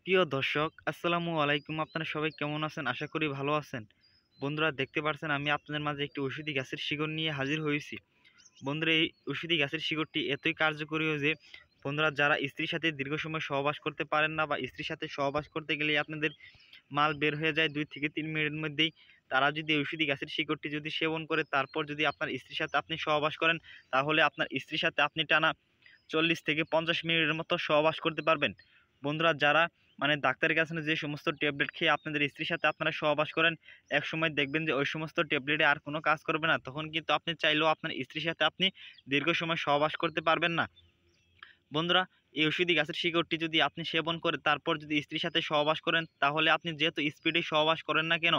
প্রিয় দর্শক, আসসালামু আলাইকুম। আপনারা সবাই কেমন আছেন? আশা করি ভালো আছেন। বন্ধুরা, দেখতে পাচ্ছেন আমি আপনাদের মাঝে একটি ঔষধি গাছের শিকড় নিয়ে হাজির হয়েছি। বন্ধুরা, এই ঔষধি গাছের শিকড়টি এতই কার্যকরী যে বন্ধুরা, যারা স্ত্রীর সাথে দীর্ঘ সময় সহবাস করতে পারেন না বা স্ত্রীর সাথে সহবাস করতে গেলে আপনাদের মাল বের হয়ে যায় 2 থেকে 3 মিনিটের মধ্যেই, তারা যদি ঔষধি গাছের শিকড়টি যদি সেবন করে তারপর যদি আপনার স্ত্রীর সাথে আপনি সহবাস করেন, তাহলে আপনার স্ত্রীর সাথে আপনি টানা 40 থেকে 50 মিনিটের মতো সহবাস করতে পারবেন। বন্ধুরা, যারা ডাক্তারের কাছে যে সমস্ত ট্যাবলেট খেয়ে আপনাদের স্ত্রীর সাথে আপনারা সহবাস করেন, একসময় দেখবেন যে ওই সমস্ত ট্যাবলেটে আর কোনো কাজ করবে না। তখন কিন্তু আপনি চাইলেও আপনার স্ত্রীর সাথে আপনি দীর্ঘ সময় সহবাস করতে পারবেন না। বন্ধুরা, এই ঔষধি গাছের শিকড়টি যদি আপনি সেবন করে তারপর যদি স্ত্রীর সাথে সহবাস করেন, তাহলে আপনি যেহেতু স্পিডে সহবাস করেন না কেন,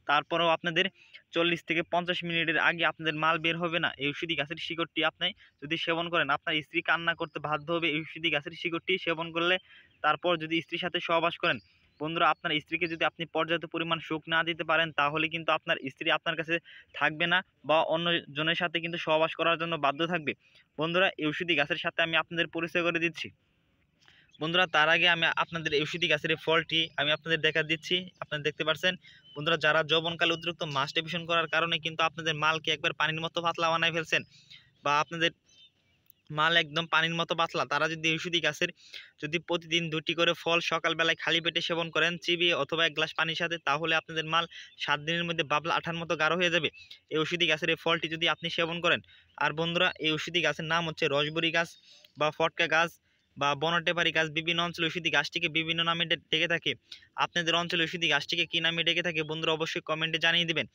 তারপরেও আপনাদের 40 থেকে 50 মিনিটের আগে আপনাদের মাল বের হবে না। এই ঔষধি গাছের শিকড়টি আপনি যদি সেবন করেন, আপনার স্ত্রী কান্না করতে বাধ্য হবে। এই ঔষধি গাছের শিকড়টি সেবন করলে তারপর যদি স্ত্রীর সাথে সহবাস করেন, বন্ধুরা, আপনার স্ত্রীকে যদি আপনি পর্যাপ্ত পরিমাণ সুখ না দিতে পারেন, তাহলে কিন্তু আপনার স্ত্রী আপনার কাছে থাকবে না বা অন্য জনের সাথে কিন্তু সহবাস করার জন্য বাধ্য থাকবে। বন্ধুরা, এই ঔষধি গাছের সাথে আমি আপনাদের পরিচয় করে দিচ্ছি। বন্ধুরা, তার আগে আমি আপনাদের এই ঔষধি গাছের এই ফলটি আমি আপনাদের দেখা দিচ্ছি। আপনারা দেখতে পাচ্ছেন বন্ধুরা, যারা যৌবনকালে অতিরিক্ত মাস্টারবেশন করার কারণে কিন্তু আপনাদের মালকে একবার পানির মতো পাতলা বানায় ফেলছেন, বা আপনাদের মাল একদম পানির মতো পাতলা, তারা যদি ঔষধি গাছের যদি প্রতিদিন 2টি করে ফল সকালবেলায় খালি পেটে সেবন করেন চিবিয়ে অথবা 1 গ্লাস পানির সাথে, তাহলে আপনাদের মাল 7 দিনের মধ্যে বাবলা আঠার মতো গাঢ় হয়ে যাবে এই ঔষধি গাছের এই ফলটি যদি আপনি সেবন করেন। আর বন্ধুরা, এই ঔষধি গাছের নাম হচ্ছে রসবরি গাছ বা ফটকা গাছ বা বনটেপারি গাছ। বিভিন্ন অঞ্চলে ঔষধি গাছটিকে বিভিন্ন নামে ডেকে থাকে। আপনাদের অঞ্চলে ঔষধি গাছটিকে কী নামে ডেকে থাকে বন্ধুরা, অবশ্যই কমেন্টে জানিয়ে দিবেন।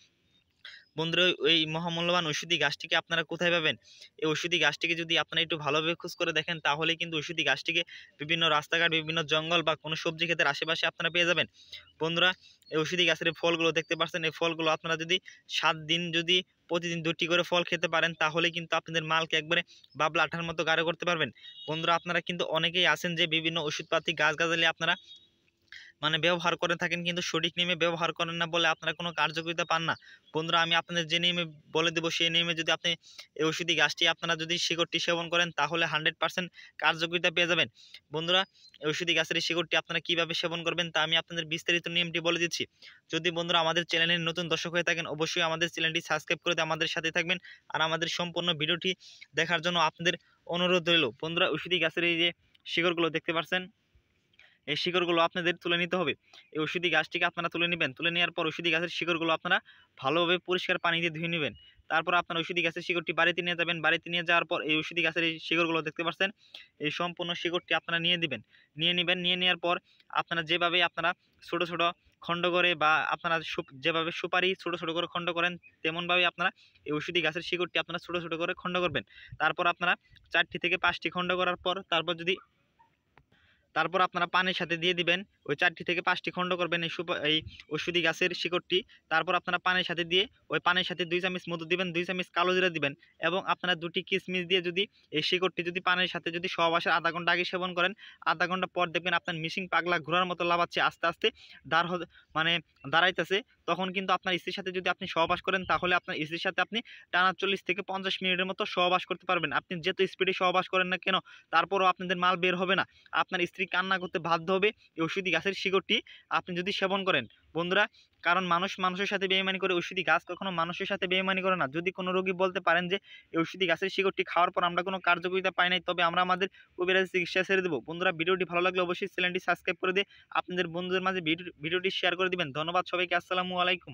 বন্ধুরা, এই মহামূল্যবান ঔষধি গাছটিকে আপনারা কোথায় পাবেন? এই ঔষধি গাছটিকে যদি আপনারা একটু ভালোভাবে খোঁজ করে দেখেন, তাহলে কিন্তু ঔষধি গাছটিকে বিভিন্ন রাস্তাঘাট, বিভিন্ন জঙ্গল বা কোনো সবজি ক্ষেতের আশেপাশে আপনারা পেয়ে যাবেন। বন্ধুরা, এই ঔষধি গাছের এই ফলগুলো দেখতে পাচ্ছেন, এই ফলগুলো আপনারা যদি 7 দিন যদি প্রতিদিন 2টি করে ফল খেতে পারেন, তাহলে কিন্তু আপনাদের মালকে একবারে বাবলা আঠার মতো গাঢ় করতে পারবেন। বন্ধুরা, আপনারা কিন্তু অনেকেই আছেন যে বিভিন্ন ওষুধপাতি গাছগাছালি আপনারা ব্যবহার করে থাকেন, কিন্তু সঠিক নিয়মে ব্যবহার করেন না বলে আপনারা কোনো কার্যকারিতা পান না। বন্ধুরা, আমি আপনাদের যে নিয়মে বলে দেবো, সেই নিয়মে যদি আপনি এই ঔষধি গাছটি আপনারা যদি শিকড়টি সেবন করেন, তাহলে 100% কার্যকারিতা পেয়ে যাবেন। বন্ধুরা, এই ঔষধি গাছের এই শিকড়টি আপনারা কীভাবে সেবন করবেন তা আমি আপনাদের বিস্তারিত নিয়মটি বলে দিচ্ছি। যদি বন্ধুরা আমাদের চ্যানেলের নতুন দর্শক হয়ে থাকেন, অবশ্যই আমাদের চ্যানেলটি সাবস্ক্রাইব করে দিয়ে আমাদের সাথে থাকবেন। আর আমাদের সম্পূর্ণ ভিডিওটি দেখার জন্য আপনাদের অনুরোধ রইল। বন্ধুরা, ঔষধি গাছের এই যে শিকড়গুলো দেখতে পাচ্ছেন, এই শিকড়গুলো আপনাদের তুলে নিতে হবে। এই ঔষধি গাছটিকে আপনারা তুলে নেবেন। তুলে নেওয়ার পর ঔষধি গাছের শিকড়গুলো আপনারা ভালোভাবে পরিষ্কার পানি দিয়ে ধুয়ে নেবেন। তারপর আপনার ঔষধি গাছের শিকড়টি বাড়িতে নিয়ে যাবেন। বাড়িতে নিয়ে যাওয়ার পর এই ঔষধি গাছের এই শিকড়গুলো দেখতে পাচ্ছেন, এই সম্পূর্ণ শিকড়টি আপনারা নিয়ে দিবেন। নিয়ে নেবেন। নিয়ে নেওয়ার পর আপনারা যেভাবে আপনারা ছোট ছোট খণ্ড করে বা আপনারা যেভাবে সুপারি ছোট ছোট করে খণ্ড করেন, তেমনভাবে আপনারা এই ঔষধি গাছের শিকড়টি আপনারা ছোট ছোট করে খণ্ড করবেন। তারপর আপনারা 4টি থেকে 5টি খণ্ড করার পর তারপর আপনারা পানির সাথে দিয়ে দিবেন। ওই 4টি থেকে 5টি খণ্ড করবেন এই ঔষধি গাছের শিকড়টি। তারপর আপনারা পানির সাথে দিয়ে ওই পানির সাথে 2 চামচ মধু দিবেন, 2 চামচ কালো জিরা দিবেন, এবং আপনারা 2টি কিশমিশ দিয়ে যদি এই শিকড়টি যদি পানির সাথে যদি সহবাসের আধা ঘন্টা আগে সেবন করেন, আধা ঘন্টা পর দেখবেন আপনার মিশিং পাগলা ঘোরার মতো লাফাচ্ছে, আস্তে আস্তে দাঁড়াইতেছে। তখন কিন্তু আপনার স্ত্রীর সাথে যদি আপনি সহবাস করেন, তাহলে আপনার স্ত্রীর সাথে আপনি টানা 40 থেকে 50 মিনিটের মতো সহবাস করতে পারবেন। আপনি যত স্পিডে সহবাস করেন না কেন, তারপরও আপনাদের মাল বের হবে না। আপনার স্ত্রী কান্না করতে বাধ্য হবে এই ঔষধি গাছের শিকড়টি আপনি যদি সেবন করেন। বন্ধুরা, কারণ মানুষ মানুষের সাথে বেইমানি করে, ঔষধি গাছ কখনো মানুষের সাথে বেইমানি করে না। যদি কোনো রোগী বলতে পারেন যে এই ঔষধি গাছের শিকড়টি খাওয়ার পর আমরা কোনো কার্যকারিতা পাই নাই, তবে আমরা আমাদের কবিরাজি চিকিৎসা ছেড়ে দেবো। বন্ধুরা, ভিডিওটি ভালো লাগলে অবশ্যই চ্যানেলটি সাবস্ক্রাইব করে দিয়ে আপনাদের বন্ধুদের মাঝে ভিডিওটি শেয়ার করে দিবেন। ধন্যবাদ সবাইকে। আসসালামু আলাইকুম।